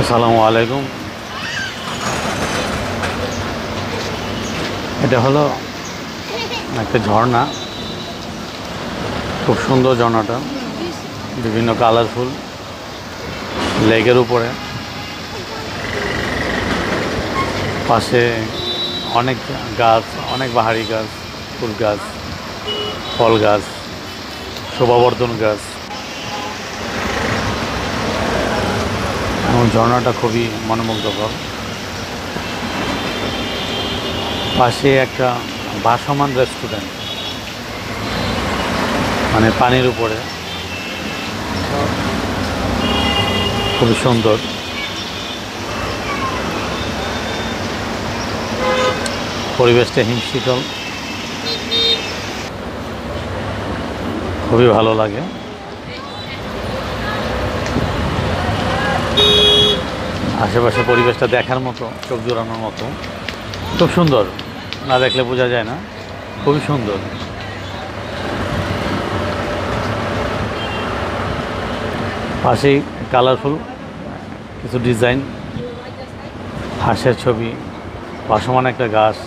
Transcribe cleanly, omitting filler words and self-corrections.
আসসালামু আলাইকুম। এটা হলো একটা ঝর্ণা, খুব সুন্দর ঝর্ণাটা, বিভিন্ন কালারফুল লেকের উপরে। পাশে অনেক গাছ, অনেক বাহারি গাছ, ফুল গাছ, ফল গাছ, শোভাবর্ধন গাছ। এবং ঝর্ণাটা খুবই মনোমুগ্ধকর। পাশে একটা ভাসমান রেস্টুরেন্ট, মানে পানির উপরে, খুবই সুন্দর। পরিবেশটা হিমশীতল, খুবই ভালো লাগে। আশেপাশে পরিবেশটা দেখার মতো, চোখ জোড়ানোর মতো, খুব সুন্দর। না দেখলে বোঝা যায় না, খুবই সুন্দর। পাশেই কালারফুল কিছু ডিজাইন, হাঁসের ছবি, ভাসমান একটা গাছ।